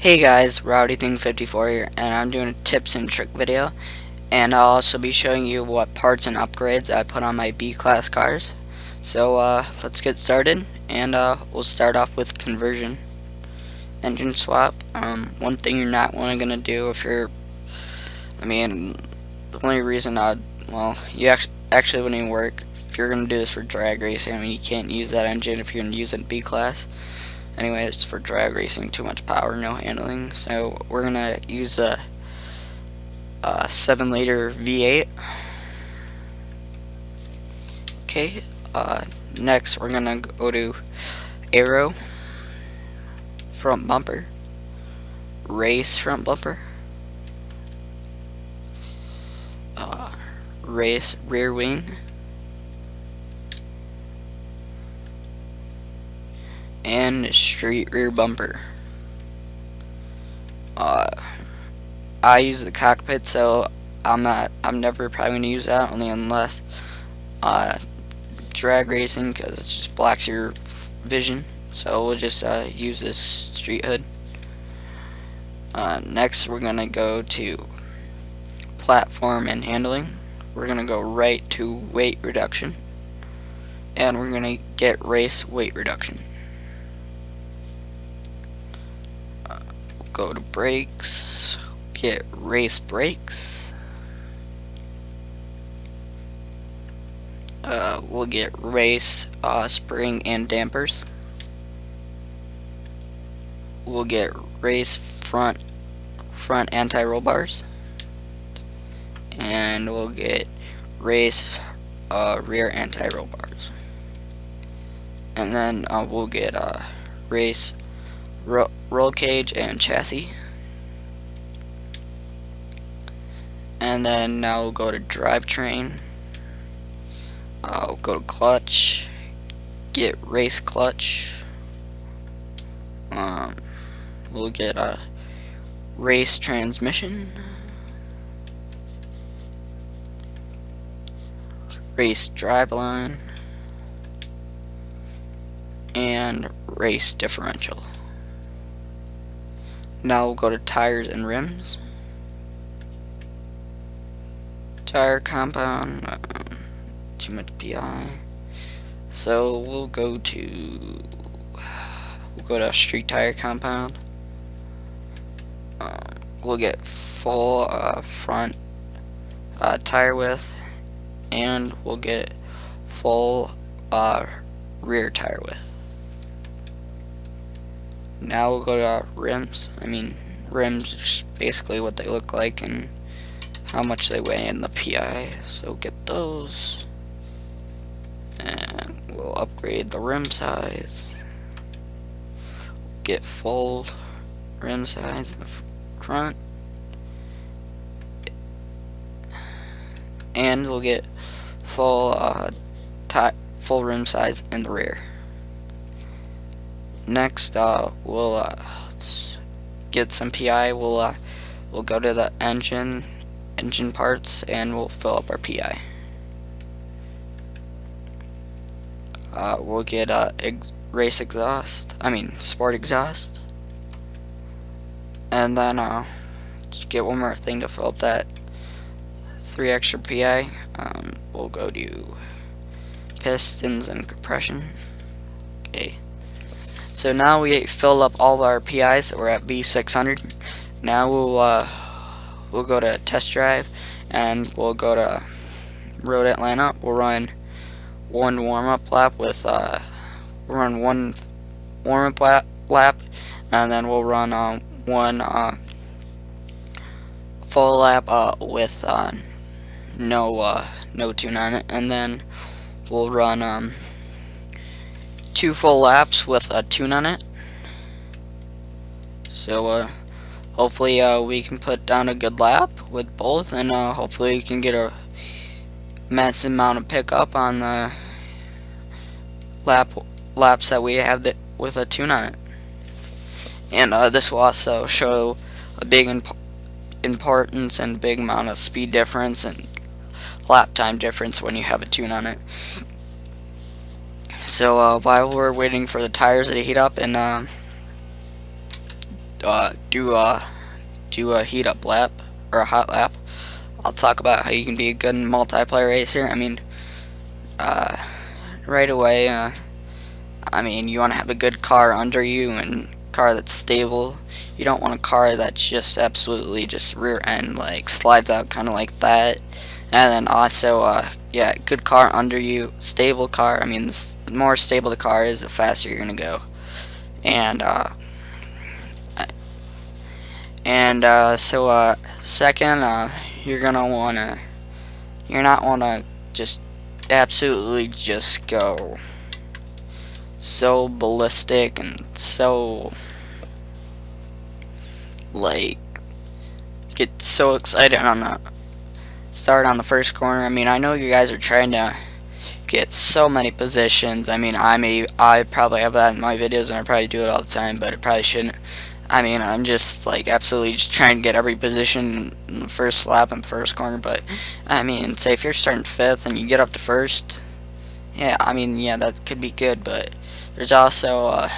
Hey guys, RowdyThing54 here, and I'm doing a tips and trick video, and I'll also be showing you what parts and upgrades I put on my B-class cars. So let's get started, and we'll start off with conversion, engine swap. One thing you're not gonna do if you're, the only reason you actually wouldn't even work if you're gonna do this for drag racing. You can't use that engine if you're gonna use it in B-class. Anyway, it's for drag racing, too much power, no handling. So we're gonna use a 7-liter V8. Okay. Next, we're gonna go to aero, front bumper, race front bumper, race rear wing, and street rear bumper. I use the cockpit, so I'm never probably gonna use that, only unless drag racing, because it just blocks your vision. So we'll just use this street hood. Next, we're gonna go to platform and handling. We're gonna go right to weight reduction, and we're gonna get race weight reduction. Go to brakes, get race brakes. We'll get race spring and dampers. We'll get race front anti-roll bars, and we'll get race rear anti-roll bars, and then we'll get race roll cage and chassis. And then now we'll go to drivetrain. We'll go to clutch, get race clutch. We'll get a race transmission, race driveline, and race differential. Now we'll go to tires and rims. Tire compound, too much PI. So we'll go to street tire compound. We'll get full front tire width, and we'll get full rear tire width. Now we'll go to rims. Rims are just basically what they look like and how much they weigh in the PI. So get those, and we'll upgrade the rim size. Get full rim size in the front, and we'll get full rim size in the rear. Next, we'll get some PI. We'll go to the engine parts, and we'll fill up our PI. We'll get race exhaust. Sport exhaust, and then just get one more thing to fill up that 3 extra PI. We'll go to pistons and compression. Okay. So now we filled up all of our PIs. We're at V600. Now we'll go to test drive, and we'll go to Road Atlanta. We'll run one warm-up lap with one warm-up lap, and then we'll run one full lap with no tune on it, and then we'll run 2 full laps with a tune on it. So hopefully we can put down a good lap with both, and hopefully we can get a massive amount of pickup on the laps that we have with a tune on it. And this will also show a big importance and big amount of speed difference and lap time difference when you have a tune on it. So while we're waiting for the tires to heat up and do a heat up lap or a hot lap. I'll talk about how you can be a good multiplayer racer. I mean, right away, I mean, you want to have a good car under you and car that's stable. You don't want a car that's just absolutely just rear end, like slides out kind of like that. And then also, yeah, good car under you, stable car. I mean, the more stable the car is, the faster you're gonna go. And second, you're not wanna just absolutely just go so ballistic and so like get so excited on the start on the first corner. I mean, I know you guys are trying to get so many positions. I mean, I probably have that in my videos and I probably do it all the time, but it probably shouldn't. I mean, I'm just like absolutely just trying to get every position in the first lap and first corner. But I mean, say if you're starting fifth and you get up to first, yeah, I mean, yeah, that could be good. But there's also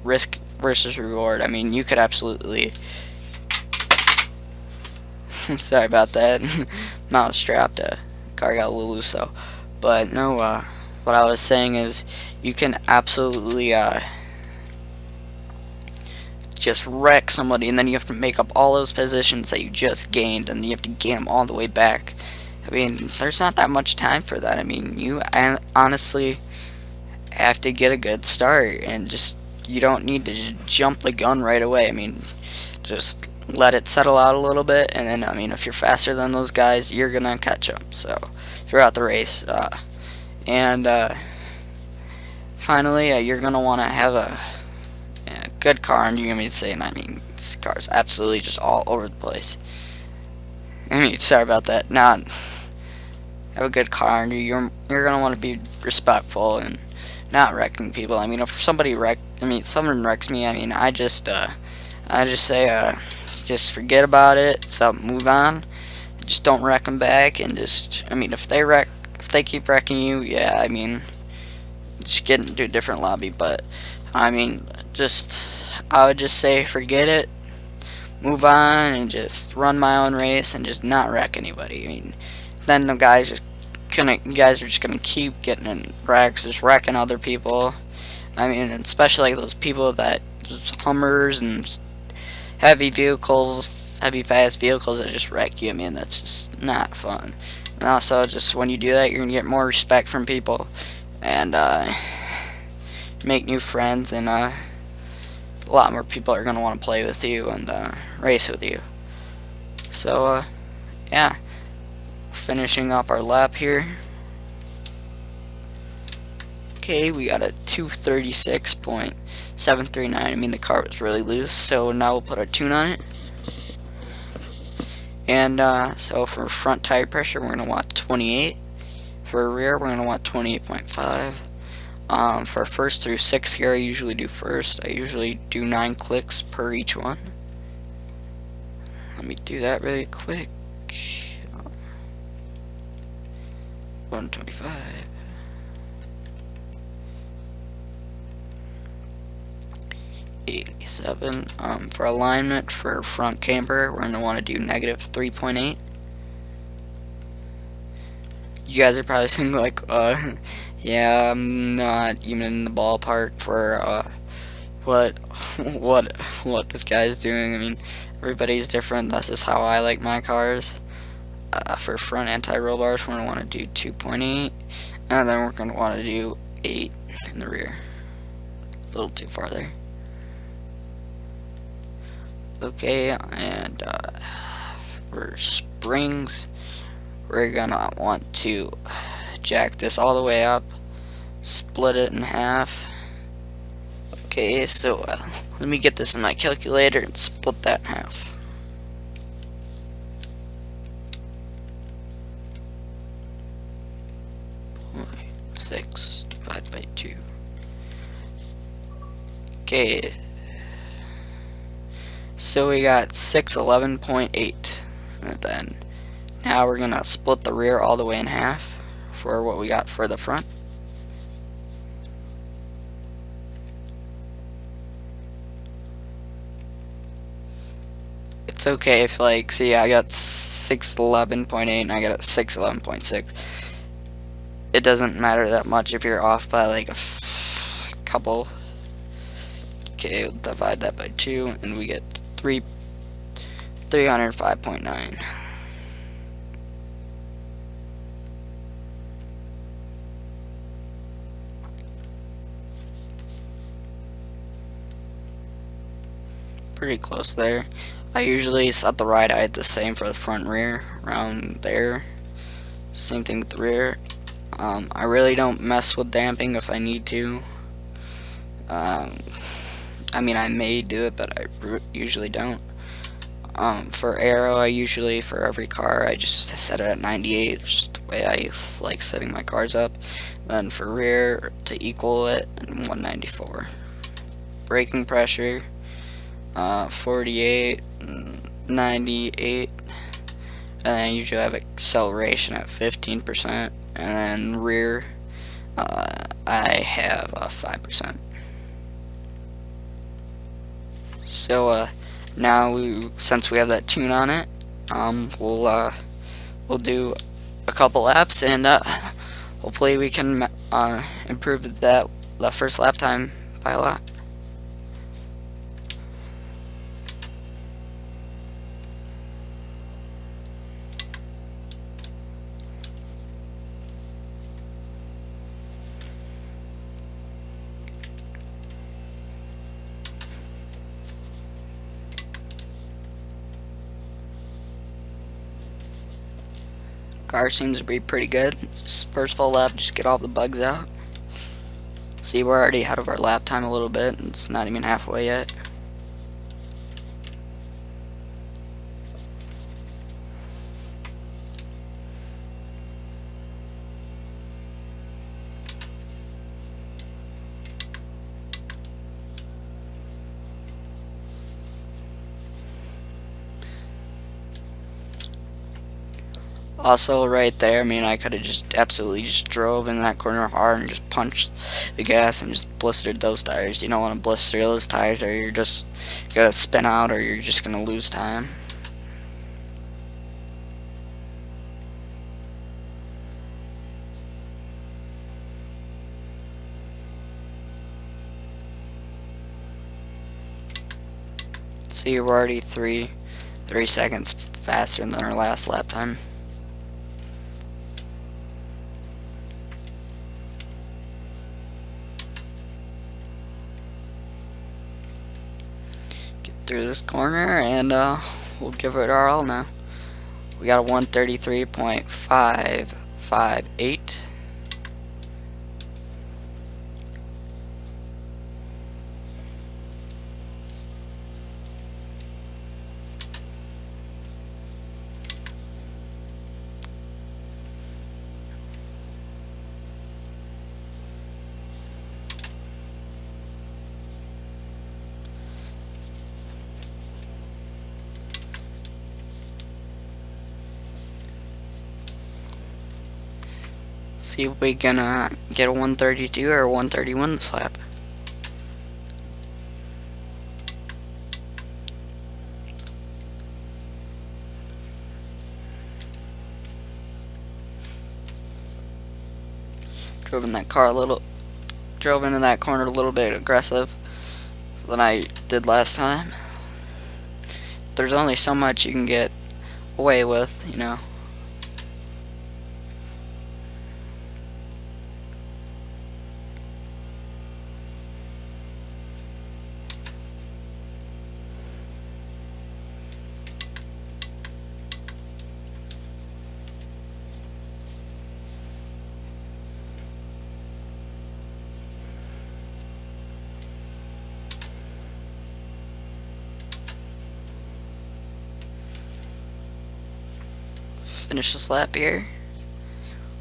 risk versus reward. I mean, you could absolutely sorry about that. Mouse strapped. Car got a little loose though. But no, what I was saying is you can absolutely just wreck somebody, and then you have to make up all those positions that you just gained, and you have to gain them all the way back. I mean, there's not that much time for that. I mean, you honestly have to get a good start, and just you don't need to just jump the gun right away. I mean, just let it settle out a little bit, and then I mean, if you're faster than those guys, you're gonna catch them. So throughout the race, and finally, you're gonna want to have a good car under you. I mean, saying, I mean, this car's absolutely just all over the place. I mean, sorry about that. Not have a good car under you. You're gonna want to be respectful and not wrecking people. I mean, if someone wrecks me, I mean, I just say, just forget about it. So move on. Just don't wreck them back, and just, I mean, if they keep wrecking you, yeah, I mean, just get into a different lobby. But I mean, I would just say forget it, move on, and just run my own race and just not wreck anybody. I mean, then you guys are just gonna keep getting in wrecks, just wrecking other people. I mean, especially like those people that just Hummers and heavy fast vehicles that just wreck you. I mean, that's just not fun. And also, just when you do that, you're gonna get more respect from people, and make new friends, and a lot more people are gonna want to play with you and race with you. So yeah, finishing up our lap here. Okay, we got a 236.739. I mean, the car was really loose, so now we'll put a tune on it. And so for front tire pressure, we're gonna want 28. For rear, we're gonna want 28.5. For first through sixth gear, I usually do first. I usually do 9 clicks per each one. Let me do that really quick. 125. 87. For alignment for front camber, we're going to want to do negative 3.8. You guys are probably saying like, yeah, I'm not even in the ballpark for what this guy's doing. I mean, everybody's different. That's just how I like my cars. For front anti-roll bars, we're going to want to do 2.8, and then we're going to want to do 8 in the rear. A little too far there. Okay, and for springs, we're gonna want to jack this all the way up, split it in half. Okay, so let me get this in my calculator and split that in half. .6 divided by 2. Okay. So we got 611.8, and then now we're gonna split the rear all the way in half for what we got for the front. it's okay if, like, see, I got 611.8 and I got a 611.6. It doesn't matter that much if you're off by like a couple. Okay, we'll divide that by 2 and we get 305.9. Pretty close there. I usually set the ride height the same for the front and rear, around there. Same thing with the rear. I really don't mess with damping if I need to. I mean, I may do it, but I usually don't. For aero, I usually, for every car, I just set it at 98, just the way I like setting my cars up. Then for rear, to equal it, 194. Braking pressure, 48, 98, and then I usually have acceleration at 15%, and then rear, I have 5%. So now since we have that tune on it, we'll do a couple laps, and hopefully we can improve that first lap time by a lot. Car seems to be pretty good. Just first full lap, just get all the bugs out. See, we're already ahead of our lap time a little bit, and it's not even halfway yet. Also, right there, I mean, I could have just absolutely just drove in that corner hard and just punched the gas and just blistered those tires. You don't want to blister those tires, or you're just gonna spin out, or you're just gonna lose time. See, we're already three seconds faster than our last lap time. Through this corner, and we'll give it our all now. We got a 133.558. See if we can get a 132 or a 131 this lap. Drove into that corner a little bit aggressive than I did last time. There's only so much you can get away with, you know. Finish this lap here.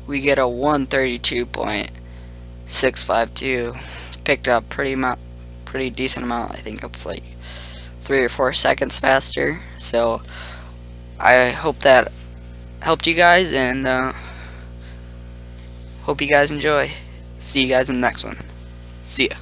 We get a 132.652. Picked up pretty decent amount. I think it's like 3 or 4 seconds faster. So I hope that helped you guys, and hope you guys enjoy. See you guys in the next one. See ya.